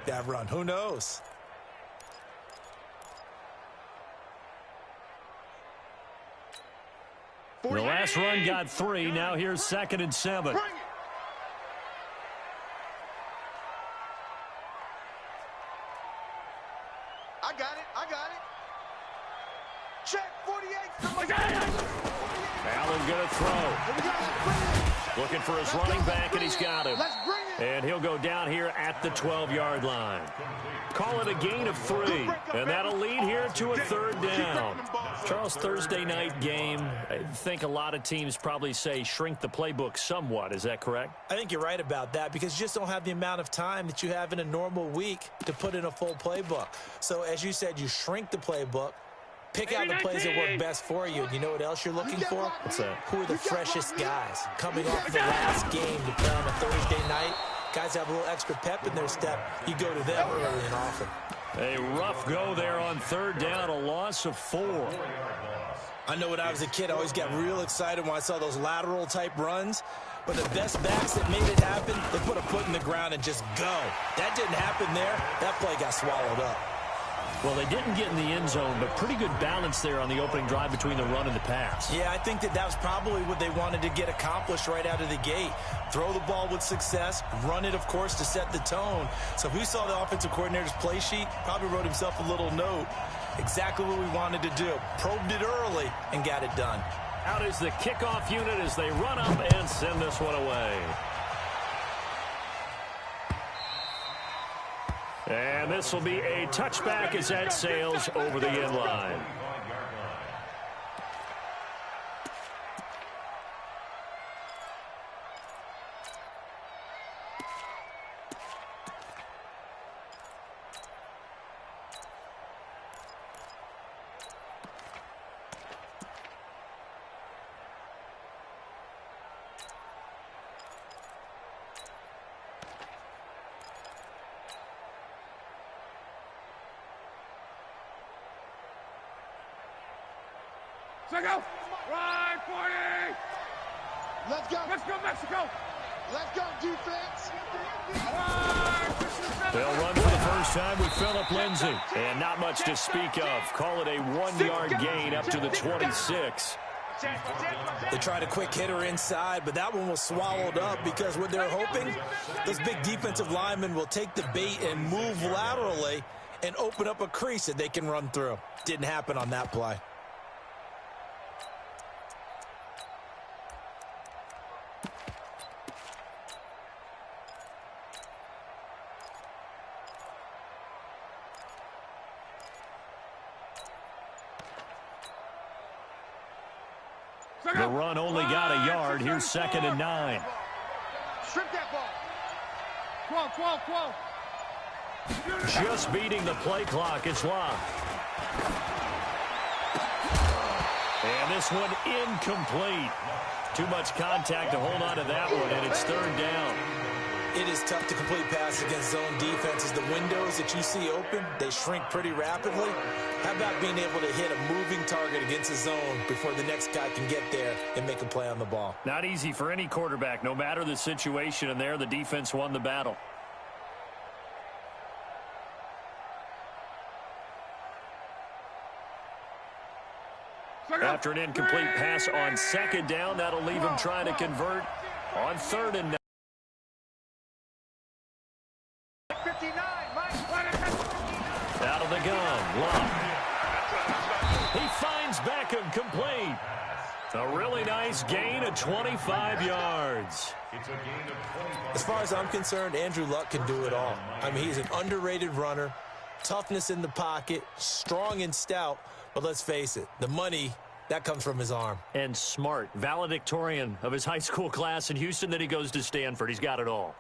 that run. Who knows? The last run got 3. Now here's 2nd and 7. I got it. Check 48. Allen going to throw. Looking for his running back, and he's got him. And he'll go down here at the 12-yard line. Call it a gain of 3, and that'll lead here to a 3rd down. Charles, Thursday night game, I think a lot of teams probably say shrink the playbook somewhat. Is that correct? I think you're right about that because you just don't have the amount of time that you have in a normal week to put in a full playbook. So as you said, you shrink the playbook, pick out the plays that work best for you. And you know what else you're looking for? What's that? Who are the freshest guys coming off the last game to play on a Thursday night? Guys have a little extra pep in their step. You go to them early and often. A rough go there on 3rd down, a loss of 4. I know when I was a kid, I always got real excited when I saw those lateral type runs. But the best backs that made it happen, they put a foot in the ground and just go. That didn't happen there. That play got swallowed up. Well, they didn't get in the end zone, but pretty good balance there on the opening drive between the run and the pass. Yeah, I think that was probably what they wanted to get accomplished right out of the gate. Throw the ball with success, run it, of course, to set the tone. So if we saw the offensive coordinator's play sheet, probably wrote himself a little note. Exactly what we wanted to do. Probed it early and got it done. Out is the kickoff unit as they run up and send this one away. And this will be a touchback as that sails over the end line. Go. Right, 40. Let's go. Let's go, Mexico. Let's go, defense. They'll run for the first time with Phillip Lindsay. And not much to speak of. Call it a 1-yard gain up to the 26. They tried a quick hitter inside, but that one was swallowed up because what they're hoping, those big defensive linemen will take the bait and move laterally and open up a crease that they can run through. Didn't happen on that play. The run only got a yard. Here's 2nd and 9. Strip that ball. 12. Just beating the play clock. It's locked. And this one incomplete. Too much contact to hold on to that one, and it's 3rd down. It is tough to complete passes against zone defenses. The windows that you see open, they shrink pretty rapidly. How about being able to hit a moving target against a zone before the next guy can get there and make a play on the ball? Not easy for any quarterback, no matter the situation, and there the defense won the battle. After an incomplete pass on 2nd down, that'll leave him trying to convert on 3rd and 9. Out of the gun, Love. He finds Beckham complete. A really nice gain of 25 yards. As far as I'm concerned, Andrew Luck can do it all. I mean, he's an underrated runner, toughness in the pocket, strong and stout, but let's face it, the money, that comes from his arm. And smart, valedictorian of his high school class in Houston, then he goes to Stanford. He's got it all.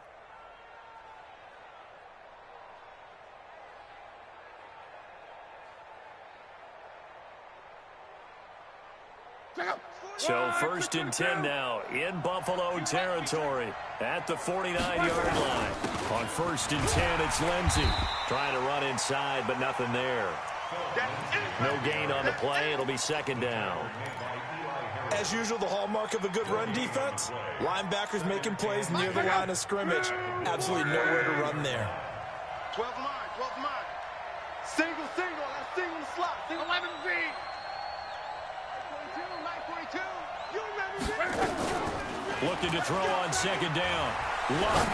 So 1st and 10 now in Buffalo territory at the 49-yard line. On 1st and 10, it's Lindsay trying to run inside, but nothing there. No gain on the play. It'll be 2nd down. As usual, the hallmark of a good run defense, linebackers making plays near the line of scrimmage. Absolutely nowhere to run there. 12 line, 12 line. Single, that's single slot. 11 feet. 42, 942. You remember this? Looking to throw on second down. Luck.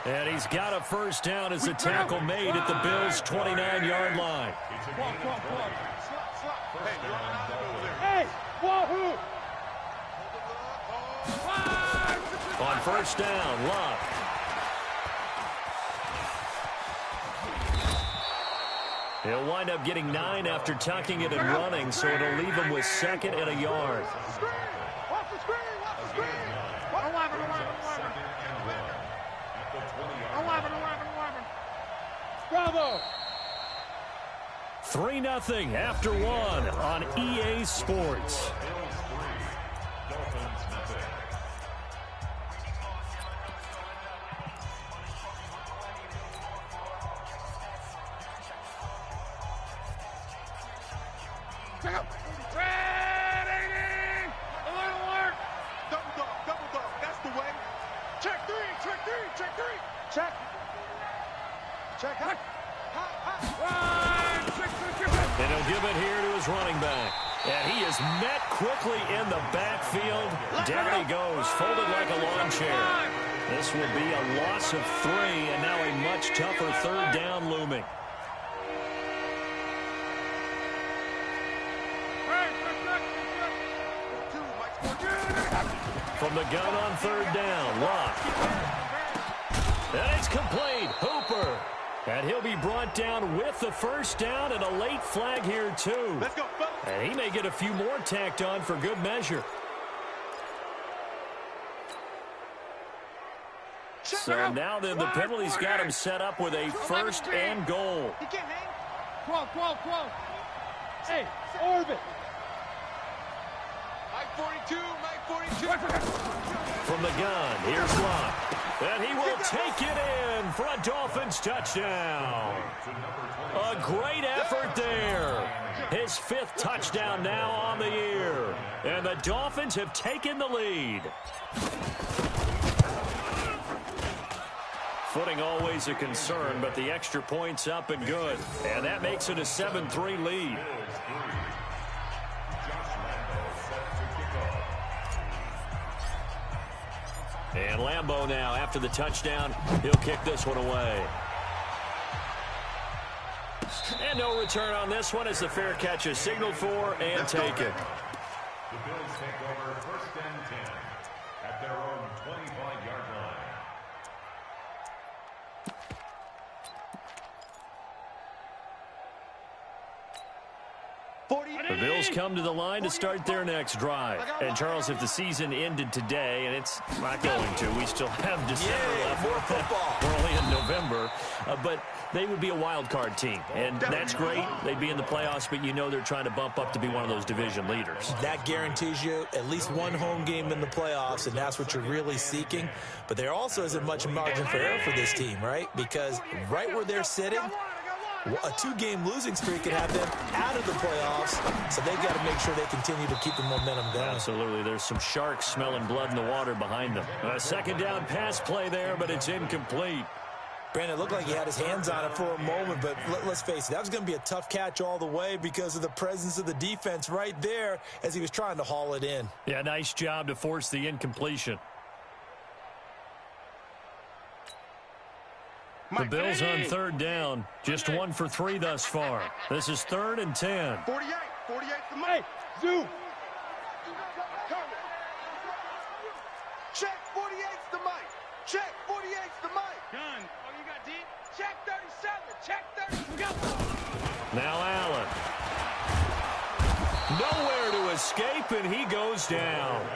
And he's got a first down as the tackle made at the Bills' 29-yard line. Hey, whoa, On first down, Luck. He'll wind up getting 9 after tucking it and running, so it'll leave him with 2nd and a yard. Watch the screen, watch the screen. 11. Bravo. 3-0 after 1 on EA Sports. Double dog, that's the way. Check three. Check. And he'll give it here to his running back. And he is met quickly in the backfield. Down he goes, folded like a lawn chair. This will be a loss of 3, and now a much tougher third down looming. From the gun on third down, Luck. And it's complete. Hooper. And he'll be brought down with the first down and a late flag here, too. Let's go, fellas. And he may get a few more tacked on for good measure. So now then, the penalty's got him set up with a first and goal. He can't hang. 12. Hey, orbit. Mike 42. From the gun, here's Luck. And he will take it in for a Dolphins touchdown. A great effort there. His 5th touchdown now on the year. And the Dolphins have taken the lead. Footing always a concern, but the extra point's up and good. And that makes it a 7-3 lead. And Lambeau now, after the touchdown, he'll kick this one away. And no return on this one as the fair catch is signaled for and taken. The Bills take over 1st and 10 at their own 25-yard line. The Bills come to the line to start their next drive. And, Charles, if the season ended today, and it's not going to, we still have December left. More football. We're only in November. But they would be a wild card team. And that's great. They'd be in the playoffs, but you know they're trying to bump up to be one of those division leaders. That guarantees you at least one home game in the playoffs, and that's what you're really seeking. But there also isn't much margin for error for this team, right? Because right where they're sitting, a 2-game losing streak could have them out of the playoffs, so they've got to make sure they continue to keep the momentum going. Absolutely. There's some sharks smelling blood in the water behind them. A second down pass play there, but it's incomplete. Brandon, it looked like he had his hands on it for a moment, but let's face it, that was going to be a tough catch all the way because of the presence of the defense right there as he was trying to haul it in. Yeah, nice job to force the incompletion. The Bills on third down. Just 1 for 3 thus far. This is 3rd and 10. 48 the Mike. Hey, zoom. Check 48's the Mike. Check 48's the Mike. Gun. Oh, you got deep? Check 37. Check 30. Go. Now Allen. Nowhere to escape, and he goes down.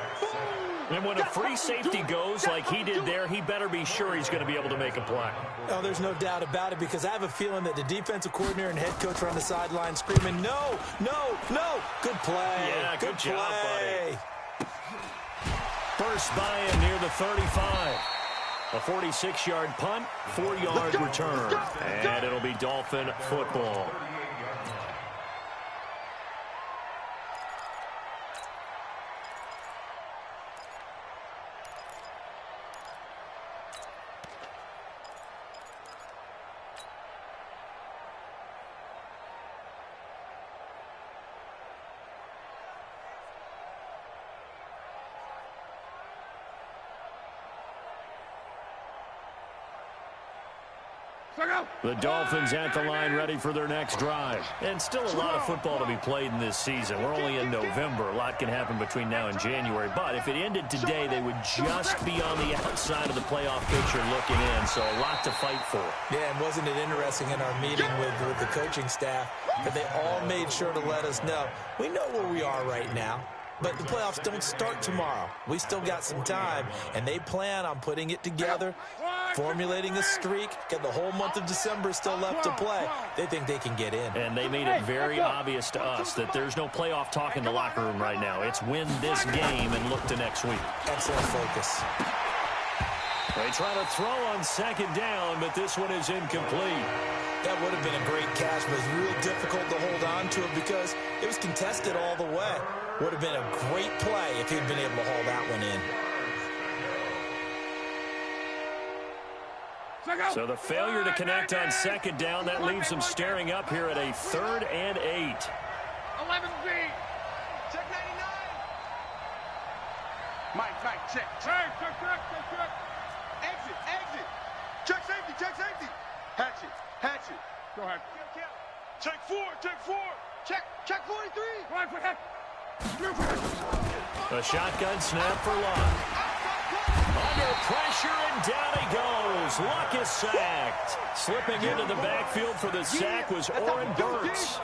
And when a free safety goes like he did there, he better be sure he's going to be able to make a play. Oh, there's no doubt about it, because I have a feeling that the defensive coordinator and head coach are on the sideline screaming, no, no, no. Good play. Yeah, good job, play. buddy. First buy-in near the 35. A 46-yard punt, 4-yard return. And it'll be Dolphin football. The Dolphins at the line ready for their next drive. And still a lot of football to be played in this season. We're only in November. A lot can happen between now and January. But if it ended today, they would just be on the outside of the playoff picture looking in. So a lot to fight for. Yeah, and wasn't it interesting in our meeting with the coaching staff that they all made sure to let us know, we know where we are right now. But the playoffs don't start tomorrow. We still got some time, and they plan on putting it together, formulating a streak, got the whole month of December still left to play. They think they can get in. And they made it very obvious to us that there's no playoff talk in the locker room right now. It's win this game and look to next week. Excellent focus. They try to throw on second down, but this one is incomplete. That would have been a great catch, but it was real difficult to hold on to it because it was contested all the way. Would have been a great play if he'd been able to haul that one in. So the failure to connect on second down, that leaves them staring up here at a 3rd and 8. 11B. Check 99. Mike, check. Check. Exit. Check safety. Hatchet. Go ahead. Check 4. Check 43. Right for heck. A shotgun snap for Luck. Under pressure, and down he goes. Luck is sacked. Slipping into the backfield for the sack was Oren Burks.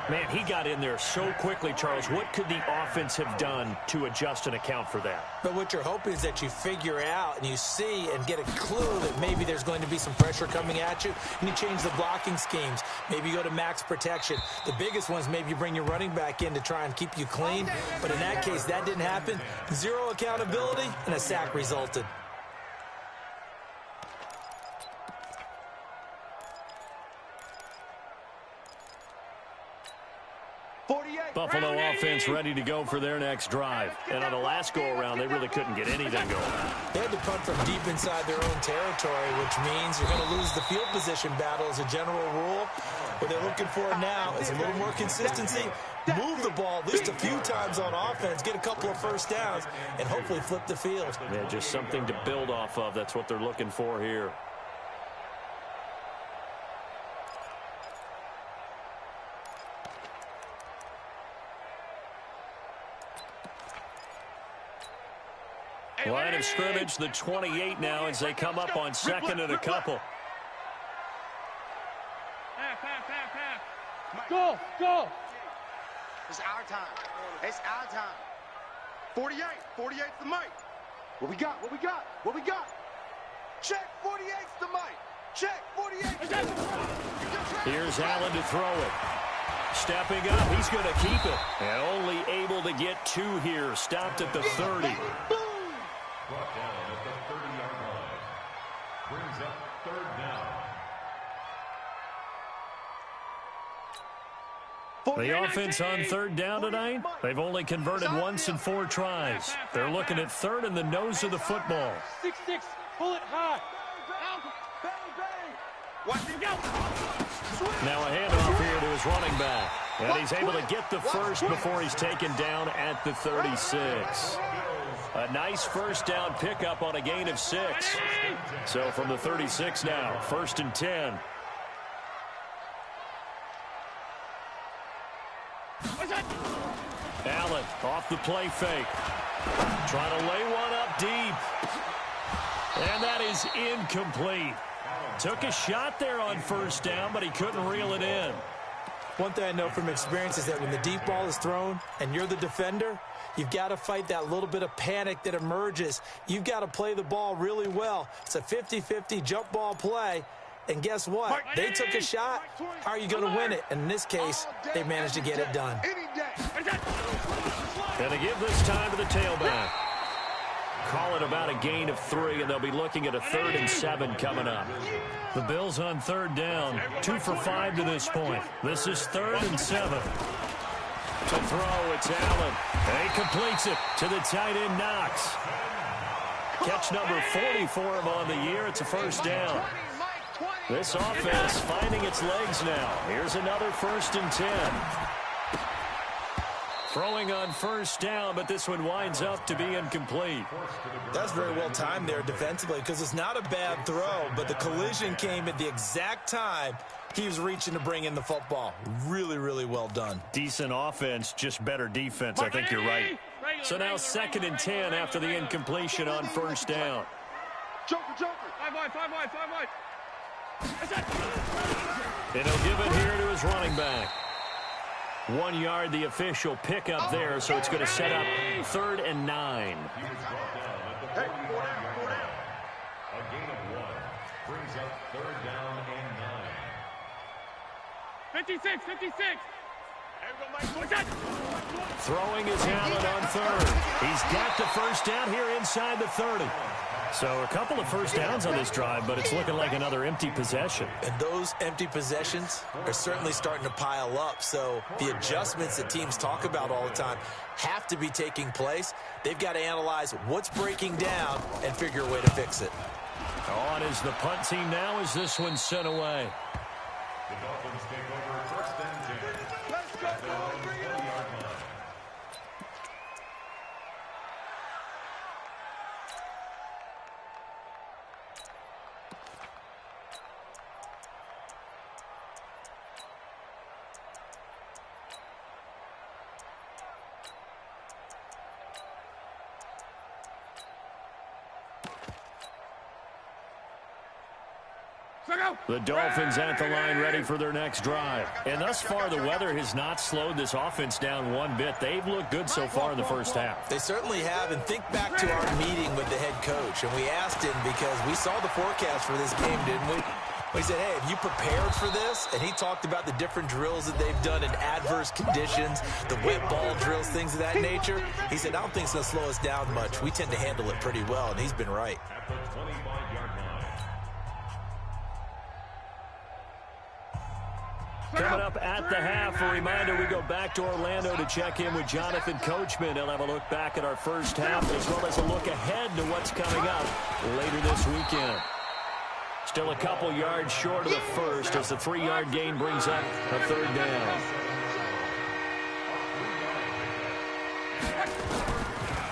Man, he got in there so quickly, Charles. What could the offense have done to adjust and account for that? But what you're hoping is that you figure out and you see and get a clue that maybe there's going to be some pressure coming at you, and you change the blocking schemes. Maybe you go to max protection. The biggest ones, maybe you bring your running back in to try and keep you clean. But in that case, that didn't happen. Zero accountability, and a sack resulted. Buffalo offense ready to go for their next drive. And on the last go-around, they really couldn't get anything going. They had to punt from deep inside their own territory, which means you're going to lose the field position battle as a general rule. What they're looking for now is a little more consistency, move the ball at least a few times on offense, get a couple of first downs, and hopefully flip the field. Yeah, just something to build off of. That's what they're looking for here. Line of scrimmage, the 28 now as they come up on second and a couple. Go. It's our time. 48's the mic. What we got? Check 48's the mic. Check 48. Here's Allen to throw it. Stepping up, he's going to keep it. And only able to get 2 here. Stopped at the 30. Brought down at the 30-yard line. Brings up 3rd down. The offense on 3rd down tonight, they've only converted once in 4 tries. They're looking at 3rd in the nose of the football. 6-6, pull it high. Now a handoff here to his running back. And he's able to get the first before he's taken down at the 36. A nice first down pickup on a gain of 6. So from the 36 now, 1st and 10. Allen off the play fake. Trying to lay one up deep. And that is incomplete. Took a shot there on 1st down, but he couldn't reel it in. One thing I know from experience is that when the deep ball is thrown and you're the defender, you've got to fight that little bit of panic that emerges. You've got to play the ball really well. It's a 50-50 jump ball play. And guess what? They took a shot. How are you going to win it? And in this case, they managed to get it done. And to give this time to the tailback. Call it about a gain of 3, and they'll be looking at a 3rd and 7 coming up. The Bills on 3rd down, 2 for 5 to this point. This is 3rd and 7. To throw, it's Allen. And he completes it to the tight end, Knox. Catch number 40 for him on the year. It's a 1st down. This offense finding its legs now. Here's another 1st and 10. Throwing on first down, but this one winds up to be incomplete. That's very well timed there defensively because it's not a bad throw, but the collision came at the exact time he was reaching to bring in the football. Really, really well done. Decent offense, just better defense. I think you're right. So now 2nd and 10 after the incompletion on first down. Joker. 5 wide. And he'll give it here to his running back. 1 yard, the official pickup there, so it's going to set up 3rd and 9. He was brought down at the 45-yard line. A gain of 1 brings up 3rd down and 9. 56. Throwing is Allen on 3rd. He's got the first down here inside the 30. So a couple of first downs on this drive, but it's looking like another empty possession. And those empty possessions are certainly starting to pile up. So the adjustments that teams talk about all the time have to be taking place. They've got to analyze what's breaking down and figure a way to fix it. On is the punt team now as this one's sent away. The Dolphins take over 1st and 10. At their own 20-yard line. The Dolphins at the line ready for their next drive. And thus far, the weather has not slowed this offense down one bit. They've looked good so far in the first half. They certainly have. And think back to our meeting with the head coach. And we asked him because we saw the forecast for this game, didn't we? We said, hey, have you prepared for this? And he talked about the different drills that they've done in adverse conditions, the wet ball drills, things of that nature. He said, I don't think it's going to slow us down much. We tend to handle it pretty well, and he's been right. At the 25-yard line. Coming up at the half, a reminder, we go back to Orlando to check in with Jonathan Coachman. He'll have a look back at our first half as well as a look ahead to what's coming up later this weekend. Still a couple yards short of the first as the 3-yard gain brings up a 3rd down.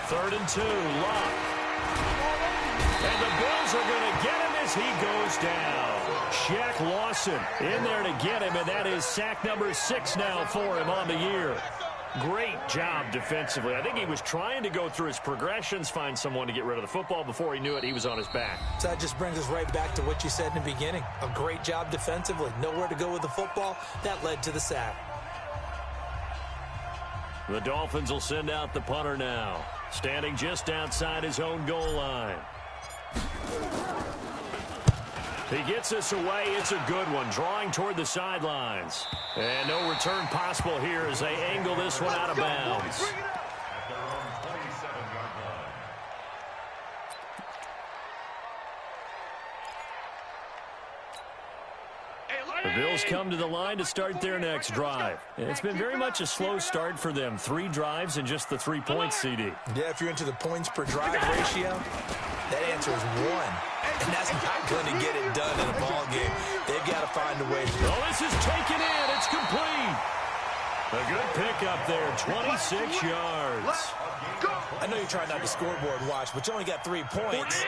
3rd and 2, Locke. And the Bills are going to get him as he goes down. Shaq Lawson in there to get him, and that is sack number 6 now for him on the year. Great job defensively. I think he was trying to go through his progressions, find someone to get rid of the football. Before he knew it, he was on his back. So that just brings us right back to what you said in the beginning. A great job defensively. Nowhere to go with the football. That led to the sack. The Dolphins will send out the punter now, standing just outside his own goal line. He gets this away. It's a good one, drawing toward the sidelines. And no return possible here as they angle this one out of bounds. At their own 27-yard line. The Bills come to the line to start their next drive. It's been very much a slow start for them. 3 drives and just the 3 points, CD. Yeah, if you're into the points per drive ratio, that answer is 1. And that's not going to get it done in a ball game. They've got to find a way to do it. Oh, this is taken in. It's complete. A good pickup there, 26 yards. I know you're trying not to scoreboard watch, but you only got 3 points.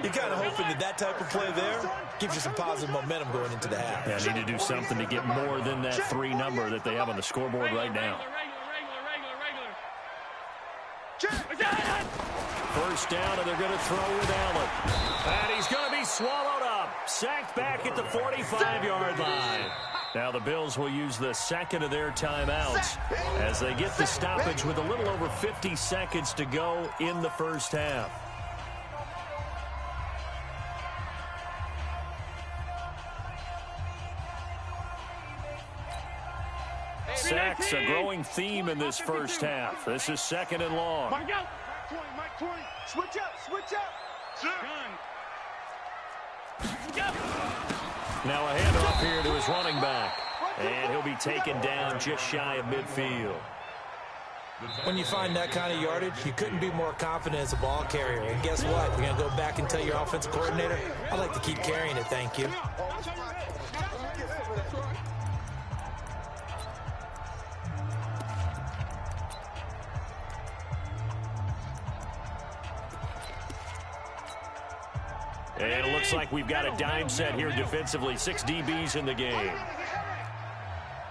You're kind of hoping that that type of play there gives you some positive momentum going into the half. Yeah, need to do something to get more than that 3 number that they have on the scoreboard right now. First down, and they're going to throw with Allen. And he's going to be swallowed up. Sacked back at the 45-yard line. Now the Bills will use the second of their timeouts as they get the stoppage with a little over 50 seconds to go in the first half. Sacks, a growing theme in this first half. This is 2nd and long. Mike 20. Switch up. Now a handoff here to his running back. And he'll be taken down just shy of midfield. When you find that kind of yardage, you couldn't be more confident as a ball carrier. And guess what? You're going to go back and tell your offensive coordinator, I'd like to keep carrying it, thank you. And it looks like we've got a dime set here defensively. 6 DBs in the game.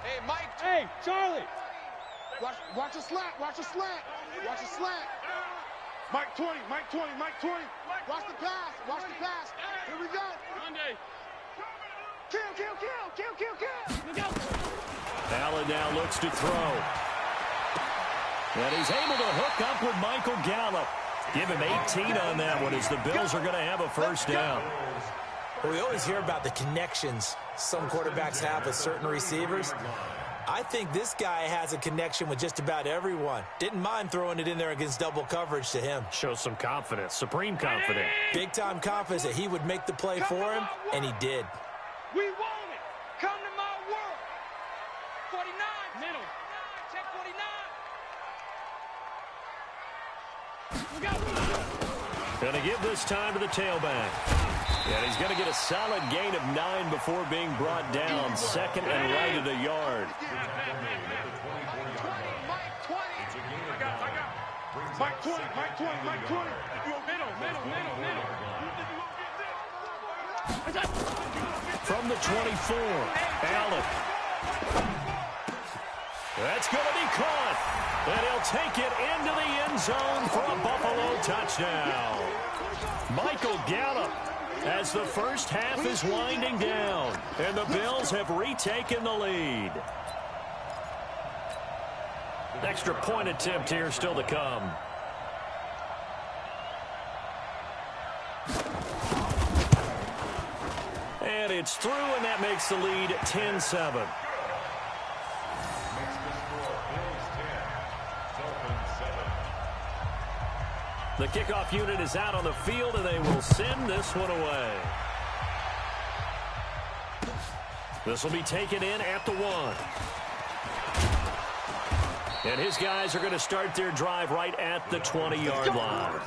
Hey, Mike. Hey, Charlie. Watch a slant. Watch a slant. Watch a slant. Mike 20. Mike 20. Mike 20. Watch the pass. Watch the pass. Here we go. Monday. Kill. Allen now looks to throw. And he's able to hook up with Michael Gallup. Give him 18 on that one as the Bills are going to have a first down. Well, we always hear about the connections some quarterbacks have with certain receivers. I think this guy has a connection with just about everyone. Didn't mind throwing it in there against double coverage to him. Shows some confidence, supreme confidence. Big-time confidence that he would make the play for him, and he did. We want it. Come to my world. 49. Middle. Check 49. Look out. Going to give this time to the tailback. And he's going to get a solid gain of 9 before being brought down. Second and right at a yard. Mike 20. Mike 20. Mike 20. Middle. From the 24, Allen. That's going to be caught. And he'll take it into the end zone for a Buffalo touchdown. Michael Gallup, as the first half is winding down, and the Bills have retaken the lead. Extra point attempt here still to come. And it's through, and that makes the lead 10-7. The kickoff unit is out on the field, and they will send this one away. This will be taken in at the 1. And his guys are going to start their drive right at the 20-yard line.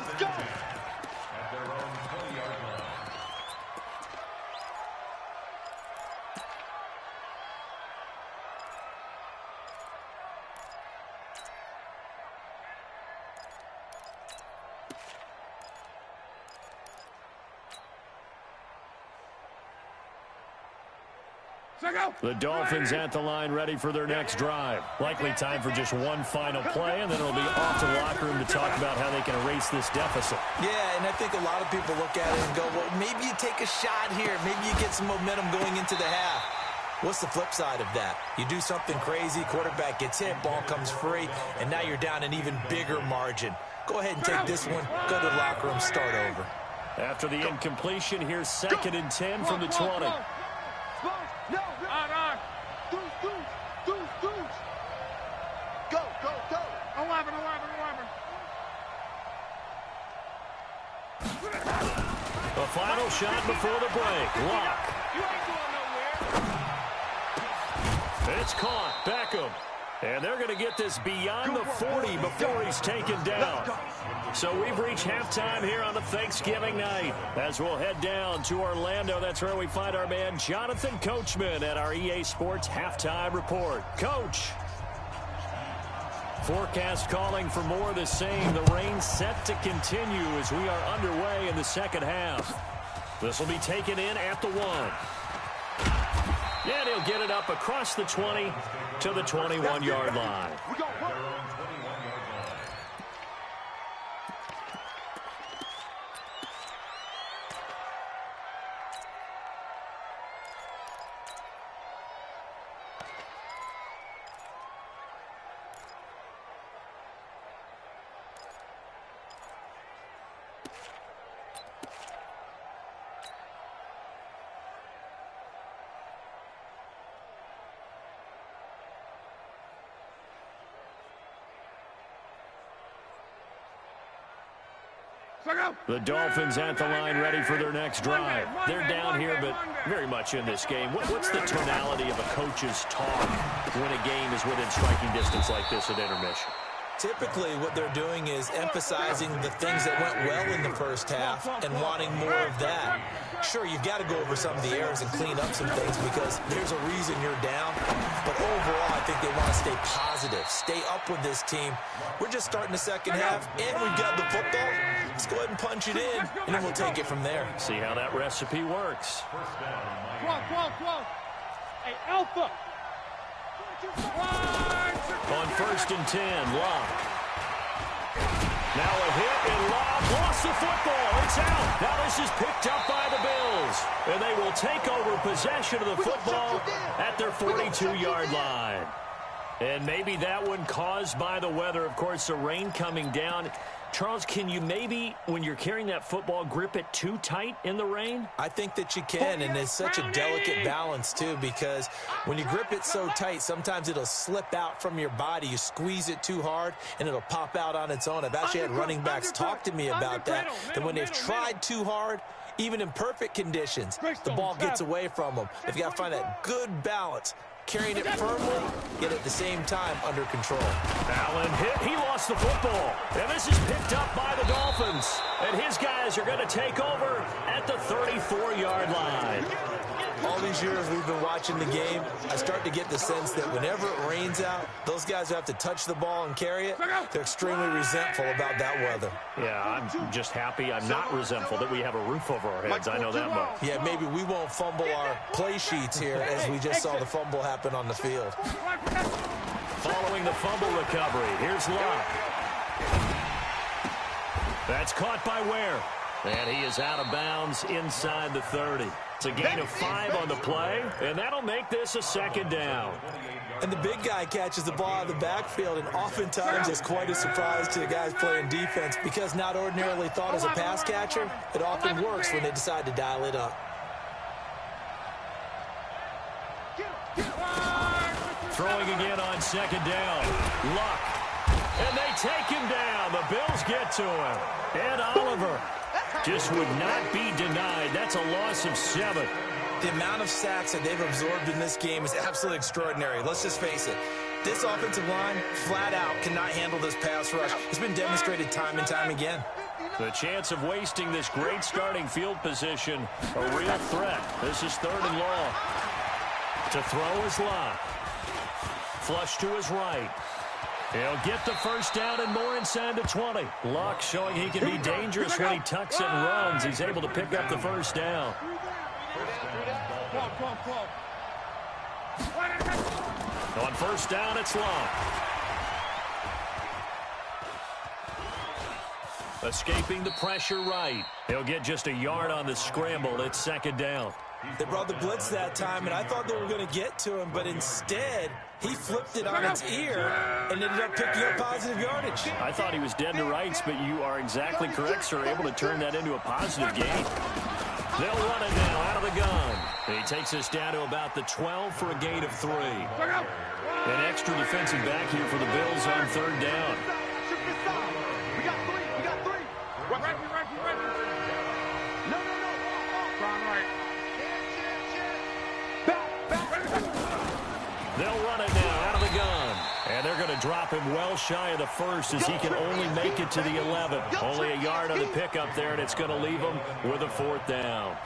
The Dolphins at the line ready for their next drive. Likely time for just one final play, and then it'll be off to the locker room to talk about how they can erase this deficit. Yeah, and I think a lot of people look at it and go, well, maybe you take a shot here. Maybe you get some momentum going into the half. What's the flip side of that? You do something crazy, quarterback gets hit, ball comes free, and now you're down an even bigger margin. Go ahead and take this one, go to the locker room, start over. After the incompletion, here's 2nd and 10 from the 20. Go. 11. A final shot before the break. Lock. You ain't going nowhere. It's caught. Beckham. And they're going to get this beyond the 40 before he's taken down. So we've reached halftime here on a Thanksgiving night. As we'll head down to Orlando, that's where we find our man Jonathan Coachman at our EA Sports Halftime Report. Coach. Forecast calling for more of the same. The rain set to continue as we are underway in the second half. This will be taken in at the 1. And he'll get it up across the 20 to the 21-yard line. The Dolphins at the line ready for their next drive. They're down here, but very much in this game. What's the tonality of a coach's talk when a game is within striking distance like this at intermission? Typically, what they're doing is emphasizing the things that went well in the first half and wanting more of that. Sure, you've got to go over some of the errors and clean up some things because there's a reason you're down. But overall, I think they want to stay positive, stay up with this team. We're just starting the second half, and we've got the football. Let's go ahead and punch it in, and then we'll take it from there. See how that recipe works. Come on. Hey, Alpha. On 1st and 10, Locke. Now a hit, and Locke lost the football. It's out. Now this is picked up by the Bills. And they will take over possession of the football at their 42-yard line. And maybe that one caused by the weather. Of course, the rain coming down. Charles, can you maybe, when you're carrying that football, grip it too tight in the rain? I think that you can, and it's such a delicate balance, too, because when you grip it so tight, sometimes it'll slip out from your body. You squeeze it too hard, and it'll pop out on its own. I've actually had running backs talk to me about that when they've tried too hard, even in perfect conditions, the ball gets away from them. They've got to find that good balance. Carrying it firmly, yet at the same time under control. Allen hit. He lost the football. And this is picked up by the Dolphins. And his guys are going to take over at the 34-yard line. All these years we've been watching the game, I start to get the sense that whenever it rains out, those guys who have to touch the ball and carry it, they're extremely resentful about that weather. Yeah, I'm just happy I'm not resentful that we have a roof over our heads. I know that much. Yeah, maybe we won't fumble our play sheets here as we just saw the fumble happen on the field. Following the fumble recovery, here's Locke. That's caught by Ware. And he is out of bounds inside the 30. It's a gain of 5 on the play, and that'll make this a 2nd down. And the big guy catches the ball out of the backfield, and oftentimes it's quite a surprise to the guys playing defense because not ordinarily thought as a pass catcher, it often works when they decide to dial it up. Throwing again on 2nd down. Luck. And they take him down. The Bills get to him. Ed Oliver just would not be denied. That's a loss of 7. The amount of sacks that they've absorbed in this game is absolutely extraordinary. Let's just face it. This offensive line, flat out, cannot handle this pass rush. It's been demonstrated time and time again. The chance of wasting this great starting field position, a real threat. This is 3rd and long. To throw is Locke. Flush to his right. He'll get the 1st down and more inside the 20. Locke showing he can be dangerous when he tucks and runs. He's able to pick up the 1st down. On 1st down, it's Locke. Escaping the pressure right. He'll get just a yard on the scramble. It's 2nd down. They brought the blitz that time, and I thought they were going to get to him, but instead, he flipped it on its ear and ended up picking up positive yardage. I thought he was dead to rights, but you are exactly correct, sir. Able to turn that into a positive gain. They'll run it now out of the gun. He takes us down to about the 12 for a gain of 3. An extra defensive back here for the Bills on 3rd down. We got 3. Right. No. Right. They'll run it now out of the gun. And they're going to drop him well shy of the 1st as he can only make it to the 11. Only a yard on the pickup there, and it's going to leave him with a 4th down.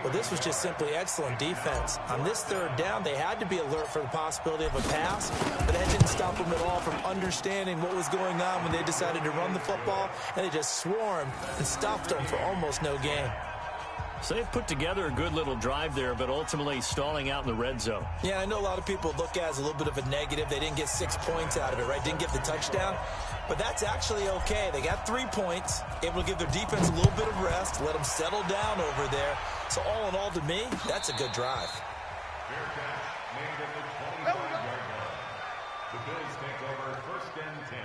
Well, this was just simply excellent defense. On this 3rd down, they had to be alert for the possibility of a pass, but that didn't stop them at all from understanding what was going on when they decided to run the football, and they just swarmed and stopped them for almost no gain. So they've put together a good little drive there, but ultimately stalling out in the red zone. Yeah, I know a lot of people look at it as a little bit of a negative. They didn't get 6 points out of it, right? Didn't get the touchdown. But that's actually okay. They got 3 points, able to give their defense a little bit of rest, let them settle down over there. So all in all, to me, that's a good drive. The Bills take over 1st and 10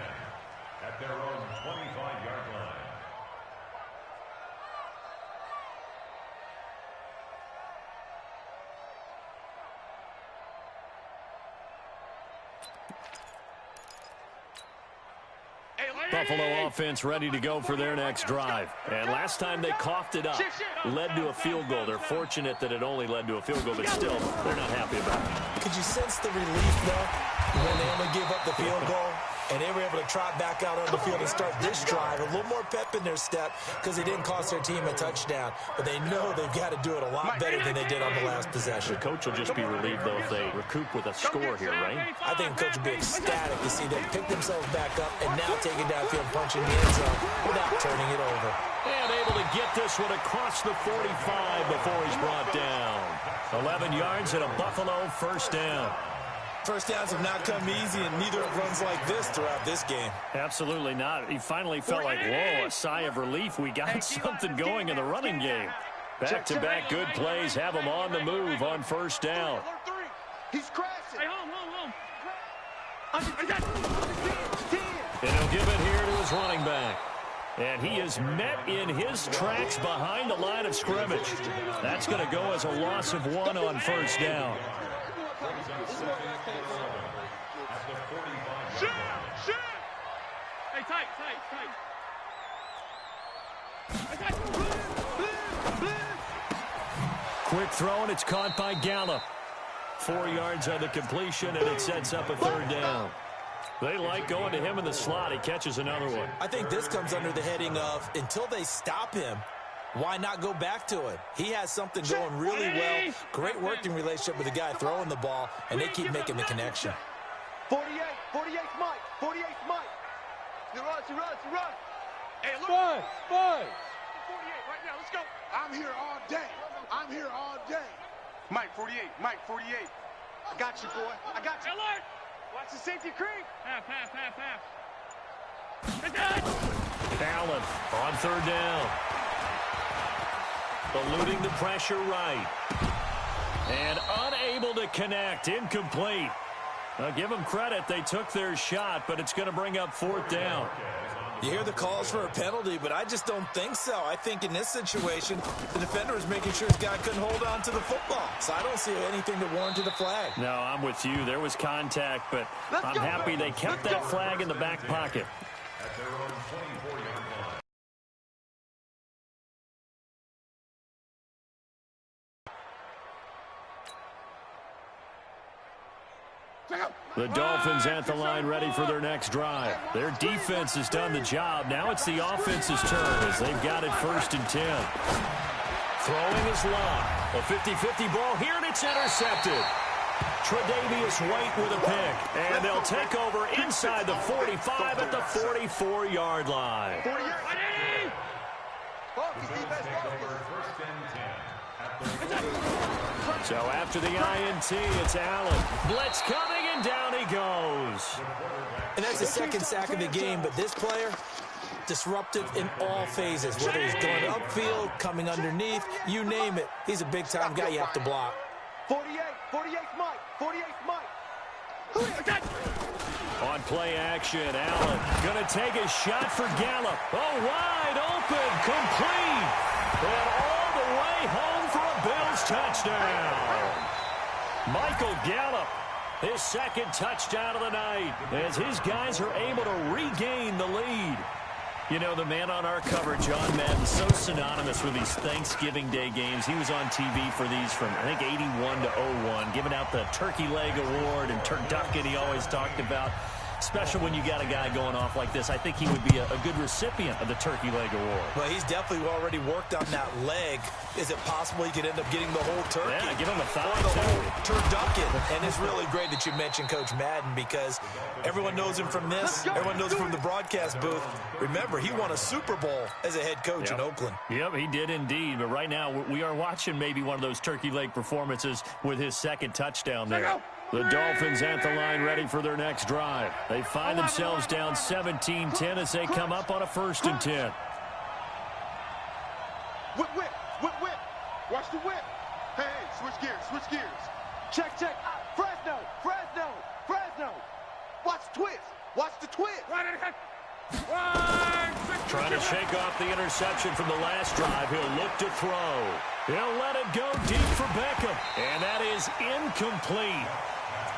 at their own 25-yard line. Buffalo offense ready to go for their next drive. And last time they coughed it up, led to a field goal. They're fortunate that it only led to a field goal, but still, they're not happy about it. Could you sense the relief, though, when they only gave up the field goal? and they were able to trot back out on the field and start this drive. A little more pep in their step because they didn't cost their team a touchdown, but they know they've got to do it a lot better than they did on the last possession. The coach will just be relieved, though, if they recoup with a score here, right? I think the coach will be ecstatic to see them pick themselves back up and now take it downfield, punching the end zone without turning it over. And able to get this one across the 45 before he's brought down. 11 yards and a Buffalo first down. First downs have not come easy, and neither have runs like this throughout this game. Absolutely not. He finally felt like, whoa, a sigh of relief. We got something going in the running game. Back-to-back good plays have him on the move on first down. He's crashing. Hey, home. And he'll give it here to his running back. And he is met in his tracks behind the line of scrimmage. That's going to go as a loss of 1 on first down. Shoot! Hey, tight. Quick throw, and it's caught by Gallup. 4 yards on the completion, and it sets up a third down. They like going to him in the slot. He catches another one. I think this comes under the heading of, until they stop him, why not go back to it? He has something going really well. Great working relationship with the guy throwing the ball, and they keep making the connection. 48's Mike. 48's Mike. He runs. Hey, look. Five. 48 right now. Let's go. I'm here all day. Mike 48. I got you, boy. I got you. Alert. Watch the safety creep. Half. Allen on third down. Eluding the pressure right. And unable to connect. Incomplete. Now, give them credit. They took their shot, but it's going to bring up fourth down. You hear the calls for a penalty, but I just don't think so. I think in this situation, the defender was making sure his guy couldn't hold on to the football. So I don't see anything to warrant a flag. No, I'm with you. There was contact, but I'm happy they kept that flag in the back pocket. At their own 24-yard line. The Dolphins at the line ready for their next drive. Their defense has done the job. Now it's the offense's turn as they've got it 1st and 10. Throwing is Love. A 50-50 ball here, and it's intercepted. Tre'Davious White with a pick. And they'll take over inside the 45 at the 44-yard line. So after the INT, it's Allen. Blitz coming, and down he goes. And that's the second sack of the game, but this player, disruptive in all phases, whether he's going upfield, coming underneath, you name it. He's a big-time guy you have to block. 48's Mike. On play action, Allen going to take a shot for Gallup. Oh, wide open, complete. And all the way home for a Bills touchdown. Michael Gallup, his second touchdown of the night, as his guys are able to regain the lead. You know, the man on our cover, John Madden, so synonymous with these Thanksgiving Day games. He was on TV for these from, I think, 81 to 01, giving out the Turkey Leg Award and Turducken he always talked about. Special when you got a guy going off like this. I think he would be a good recipient of the Turkey Leg Award. Well, he's definitely already worked on that leg. Is it possible he could end up getting the whole turkey? Yeah, give him a thigh, or the whole turducken. And it's really great that you mentioned Coach Madden, because everyone knows him from this. Everyone knows him from the broadcast booth. Remember, he won a Super Bowl as a head coach in Oakland. Yep, he did indeed. But right now, we are watching maybe one of those turkey leg performances with his second touchdown there. The Dolphins at the line ready for their next drive. They find themselves down 17-10 as they come up on a 1st and 10. Whip. Watch the whip. Hey, switch gears. Check. Fresno. Watch the twist. Trying to shake off the interception from the last drive. He'll look to throw. He'll let it go deep for Beckham. And that is incomplete.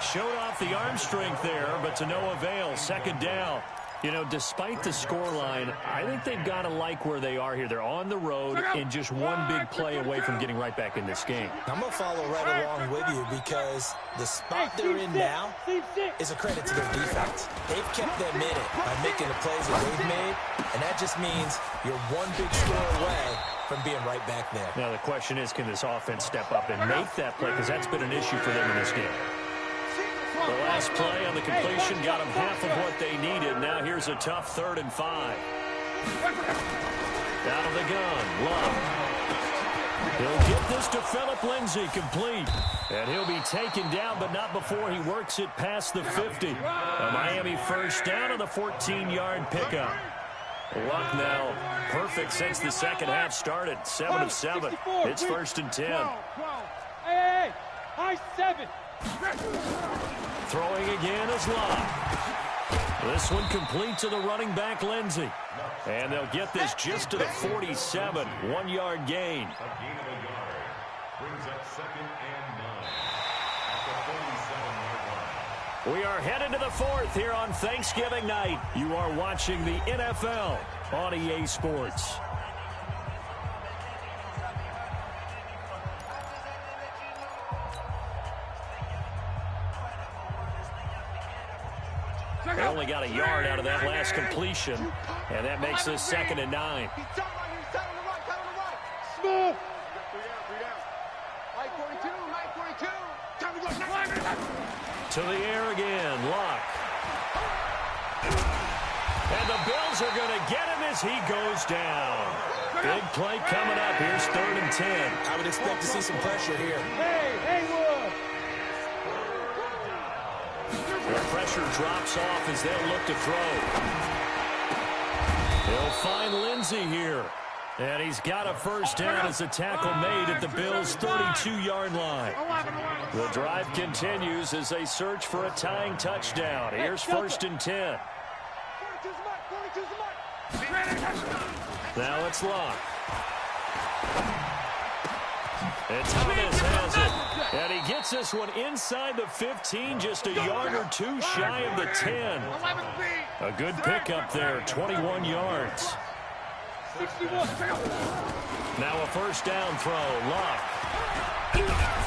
Showed off the arm strength there, but to no avail. 2nd down. You know, despite the scoreline, I think they've got to like where they are here. They're on the road and just one big play away from getting right back in this game. I'm going to follow right along with you because the spot they're in now is a credit to their defense. They've kept them in it by making the plays that they've made, and that just means you're one big score away from being right back there. Now, the question is, can this offense step up and make that play? Because that's been an issue for them in this game. The last play on the completion got them half of what they needed. Now here's a tough 3rd and 5. Out of the gun, Love. He'll get this to Philip Lindsay, complete. And he'll be taken down, but not before he works it past the 50. A Miami first down on the 14-yard pickup. Luck now perfect since the second half started. 7 of 7. It's 1st and 10. Hey, high 7. Throwing again is Love. This one complete to the running back, Lindsay. And they'll get this just to the 47. 1-yard gain. A gain of a yard. Brings up 2nd and 9. At the 47-yard line. We are headed to the 4th here on Thanksgiving night. You are watching the NFL on EA Sports. They only got a yard out of that last completion, and that makes this 2nd and 9. Smooth. To the air again, Luck. And the Bills are going to get him as he goes down. Big play coming up. Here's 3rd and 10. I would expect to see some pressure here. Hey, Haywood. The pressure drops off as they'll look to throw. He'll find Lindsay here. And he's got a first down as a tackle made at the Bills' 32-yard line. The drive continues as they search for a tying touchdown. Here's 1st and 10. Now it's Luck. And Thomas has it. And he gets this one inside the 15, just a yard or two shy of the 10. A good pickup there, 21 yards. Now a first down throw, Luck.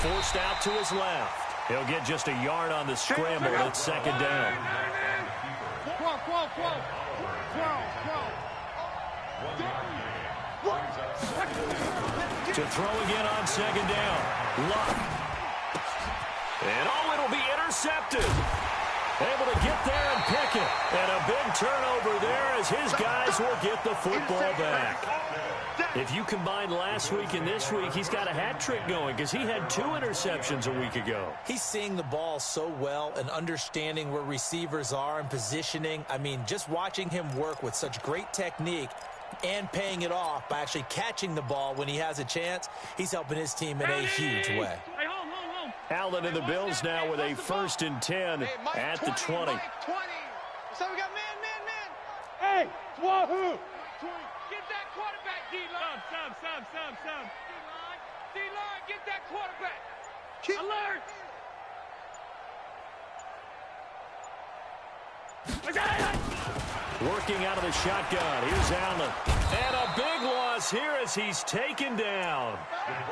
Forced out to his left. He'll get just a yard on the scramble. It's 2nd down. To throw again on 2nd down. Luck. And it'll be intercepted. Able to get there and pick it. And a big turnover there as his guys will get the football back. If you combine last week and this week, he's got a hat trick going because he had 2 interceptions a week ago. He's seeing the ball so well and understanding where receivers are and positioning. I mean, just watching him work with such great technique and paying it off by actually catching the ball when he has a chance, he's helping his team in a huge way. Allen and the Bills now with a 1st and 10 at the 20. So we got man. Hey, Wahoo. Get that quarterback, D-line. Sub. D-line, get that quarterback. Alert. Working out of the shotgun. Here's Allen. And a big loss here as he's taken down.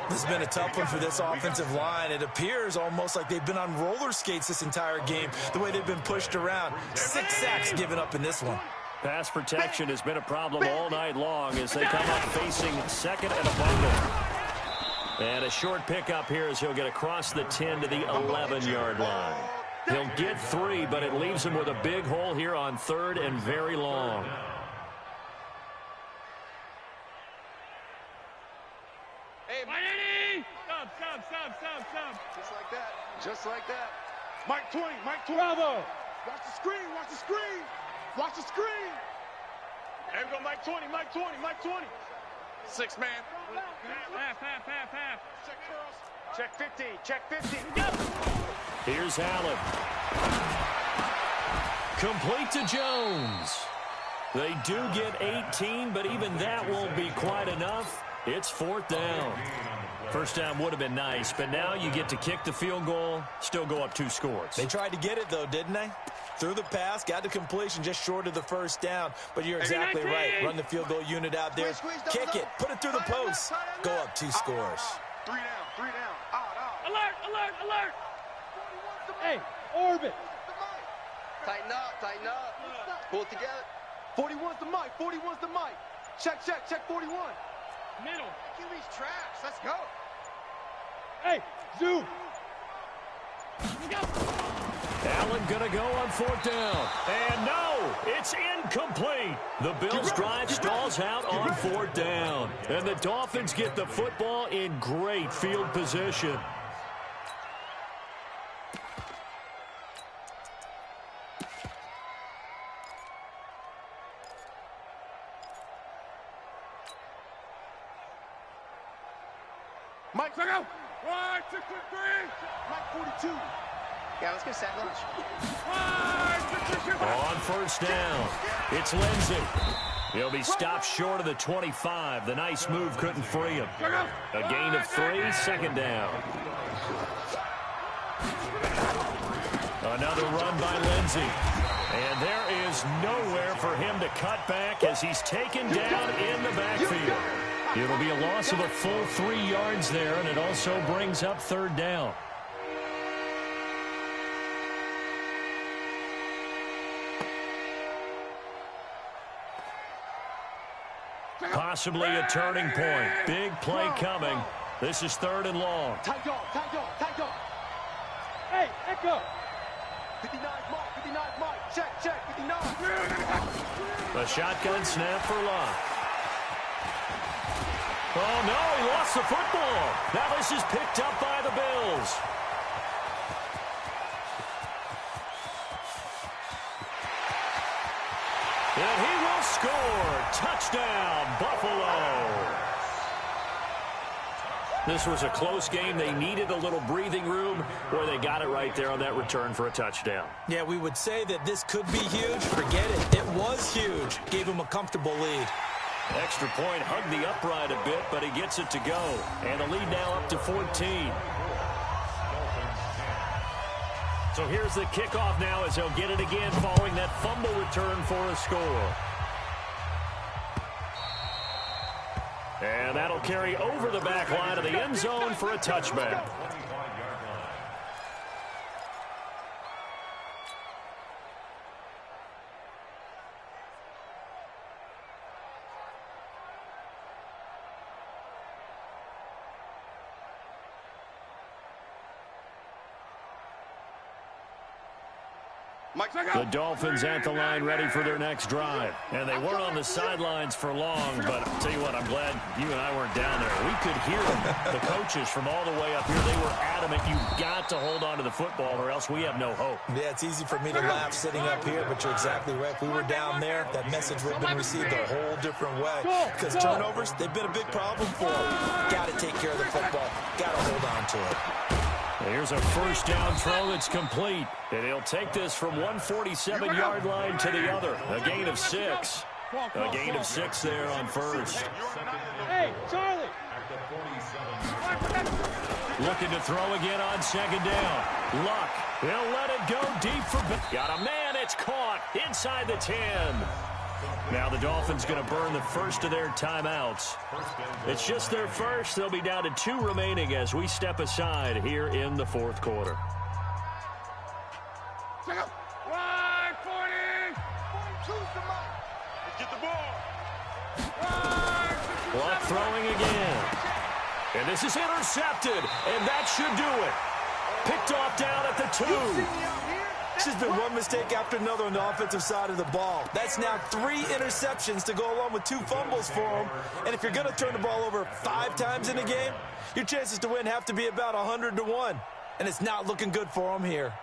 This has been a tough one for this offensive line. It appears almost like they've been on roller skates this entire game, the way they've been pushed around. 6 sacks given up in this one. Pass protection has been a problem all night long as they come up facing 2nd and a bundle. And a short pickup here as he'll get across the 10 to the 11-yard line. He'll get 3, but it leaves him with a big hole here on 3rd and very long. Hey, Miami! Sub. Just like that. Mike 20. Bravo. Watch the screen. There we go, Mike 20. 6 man. Half. Check 50. Here's Allen. Complete to Jones. They do get 18, but even that won't be quite enough. It's 4th down. First down would have been nice, but now you get to kick the field goal, still go up 2 scores. They tried to get it, though, didn't they? threw the pass, got the completion just short of the first down. But you're exactly right. Run the field goal unit out there. Kick it. Put it through the post. Go up 2 scores. 3 down. Out. Alert. Hey, orbit. Tighten up. Pull it together. 41's the mic. Check 41. Middle. QB's trash. Let's go. Hey, zoom. Allen going to go on 4th down. And no, it's incomplete. The Bills' drive stalls out on 4th down. And the Dolphins get the football in great field position. Mike, check out. 1, 2, 3. Mike 42. Yeah, let's go set lunch. 1, 2, 3. On 1st down, it's Lindsey. He'll be stopped short of the 25. The nice move couldn't free him. A gain of 3, 2nd down. Another run by Lindsey. And there is nowhere for him to cut back as he's taken down in the backfield. It'll be a loss of a full 3 yards there, and it also brings up 3rd down. Possibly a turning point. Big play coming. This is 3rd and long. Tight dog. Hey, Echo. 59 Mike. Check. 59. A shotgun snap for Locke. Oh, no, he lost the football. Now this is picked up by the Bills. And he will score. Touchdown, Buffalo. This was a close game. They needed a little breathing room, where they got it right there on that return for a touchdown. Yeah, we would say that this could be huge. Forget it. It was huge. Gave him a comfortable lead. Extra point, hugged the upright a bit, but he gets it to go. And the lead now up to 14. So here's the kickoff now as they'll get it again following that fumble return for a score. And that'll carry over the back line of the end zone for a touchback. The Dolphins at the line ready for their next drive. And they weren't on the sidelines for long, but I'll tell you what, I'm glad you and I weren't down there. We could hear them, the coaches from all the way up here. They were adamant, you've got to hold on to the football or else we have no hope. Yeah, it's easy for me to laugh sitting up here, but you're exactly right. If we were down there, that message would have been received a whole different way. Because turnovers, they've been a big problem for them. Got to take care of the football. Got to hold on to it. Here's a 1st down throw that's complete. And he'll take this from 147-yard line to the other. A gain of 6. A gain of 6 there on 1st. Hey, Charlie. Looking to throw again on 2nd down. Luck. They'll let it go deep for... Got a man. It's caught inside the 10. Now the Dolphins going to burn the first of their timeouts. It's just their first. They'll be down to 2 remaining as we step aside here in the 4th quarter. Check out. 140. 42's the mic. Let's get the ball. Luck throwing again. And this is intercepted. And that should do it. Picked off down at the 2. This has been one mistake after another on the offensive side of the ball. That's now 3 interceptions to go along with 2 fumbles for him. And if you're going to turn the ball over 5 times in a game, your chances to win have to be about 100 to 1. And it's not looking good for him here.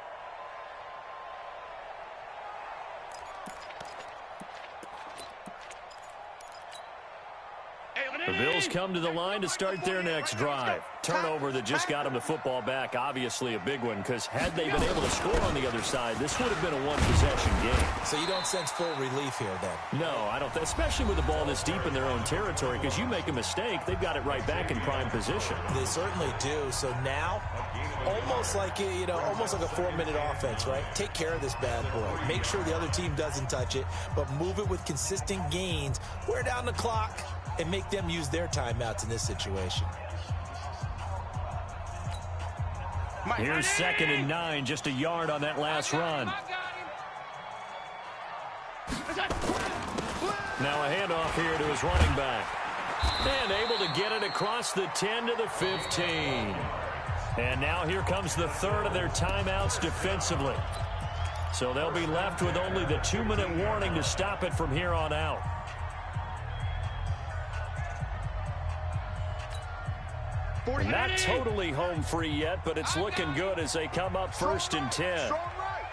The Bills come to the line to start their next drive. Turnover that just got them the football back, obviously a big one, because had they been able to score on the other side, this would have been a one-possession game. So you don't sense full relief here, then? No, I don't. Especially with the ball this deep in their own territory, because you make a mistake, they've got it right back in prime position. They certainly do. So now, almost like almost like a 4-minute offense, right? Take care of this bad boy. Make sure the other team doesn't touch it, but move it with consistent gains. Wear down the clock and make them use their timeouts in this situation. Here's 2nd and 9, just a yard on that last run. Now a handoff here to his running back. And able to get it across the 10 to the 15. And now here comes the third of their timeouts defensively. So they'll be left with only the 2-minute warning to stop it from here on out. Not totally home free yet, but it's looking good as they come up 1st and 10. Strong right.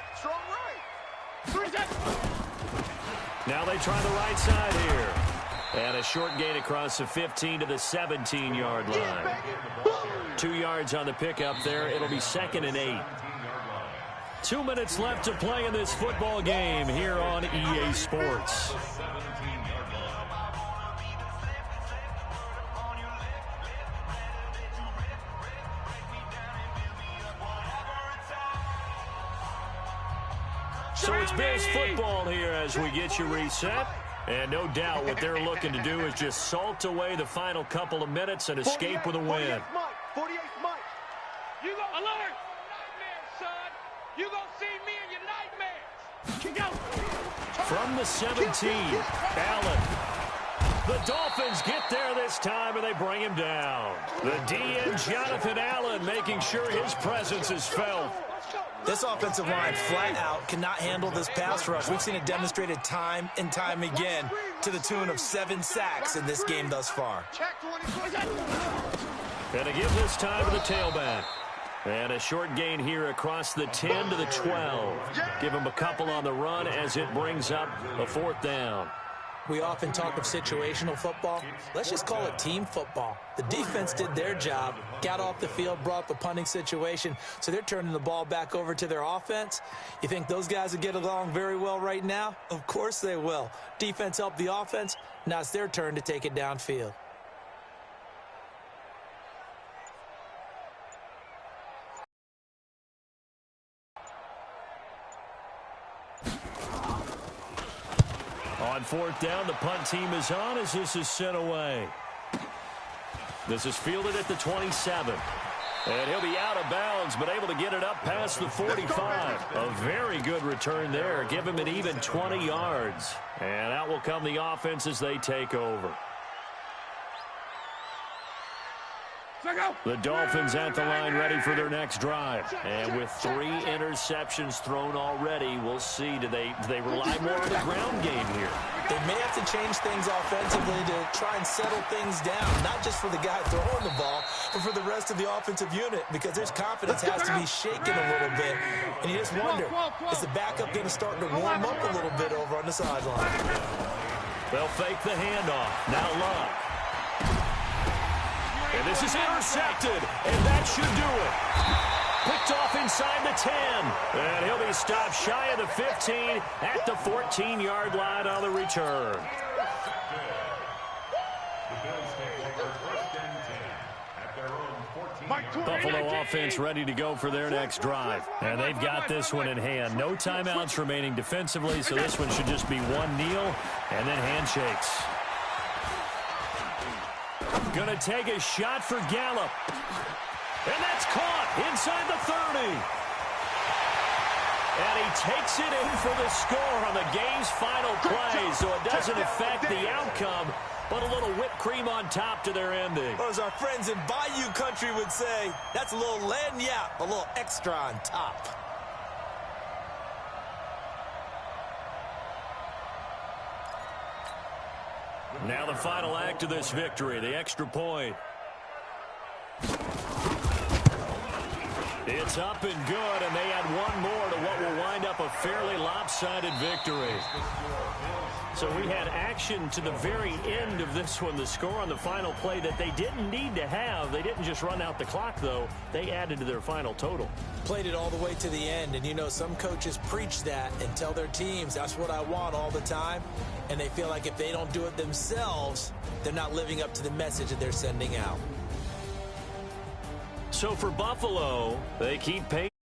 Now they try the right side here. And a short gain across the 15 to the 17-yard line. 2 yards on the pickup there. It'll be 2nd and 8. 2 minutes left to play in this football game here on EA Sports. So it's Bills football here as we get you reset. And no doubt what they're looking to do is just salt away the final couple of minutes and escape with a win. 48 Mike. You go alert. Nightmares, son. You gonna see me in your nightmares. From the 17, Allen. The Dolphins get there this time, and they bring him down. The DN, Jonathan Allen, making sure his presence is felt. This offensive line flat out cannot handle this pass rush. We've seen it demonstrated time and time again to the tune of 7 sacks in this game thus far. And to give this time to the tailback. And a short gain here across the 10 to the 12. Give him a couple on the run as it brings up a 4th down. We often talk of situational football. Let's just call it team football. The defense did their job, got off the field, brought up a punting situation, so they're turning the ball back over to their offense. You think those guys will get along very well right now? Of course they will. Defense helped the offense. Now it's their turn to take it downfield. On 4th down, the punt team is on as this is sent away. This is fielded at the 27. And he'll be out of bounds, but able to get it up past the 45. A very good return there. Give him an even 20 yards. And out will come the offense as they take over. The Dolphins at the line ready for their next drive. And with 3 interceptions thrown already, we'll see. Do they rely more on the ground game here? They may have to change things offensively to try and settle things down, not just for the guy throwing the ball, but for the rest of the offensive unit, because their confidence has to be shaken a little bit. And you just wonder, is the backup going to start to warm up a little bit over on the sideline? They'll fake the handoff. Now Luck. And this is intercepted, and that should do it. Picked off inside the 10. And he'll be stopped shy of the 15 at the 14-yard line on the return. Buffalo offense ready to go for their next drive. And they've got this one in hand. No timeouts remaining defensively, so this one should just be one kneel and then handshakes. Going to take a shot for Gallup. And that's caught inside the 30. And he takes it in for the score on the game's final play, so it doesn't affect the outcome, but a little whipped cream on top to their ending. Well, as our friends in Bayou Country would say, that's a little lagniappe, a little extra on top. Now the final act of this victory, the extra point. It's up and good, and they add one more to what will wind up a fairly lopsided victory. So we had action to the very end of this one. The score on the final play that they didn't need to have. They didn't just run out the clock, though. They added to their final total. Played it all the way to the end, and you know some coaches preach that and tell their teams that's what I want all the time, and they feel like if they don't do it themselves, they're not living up to the message that they're sending out. So for Buffalo, they keep pace.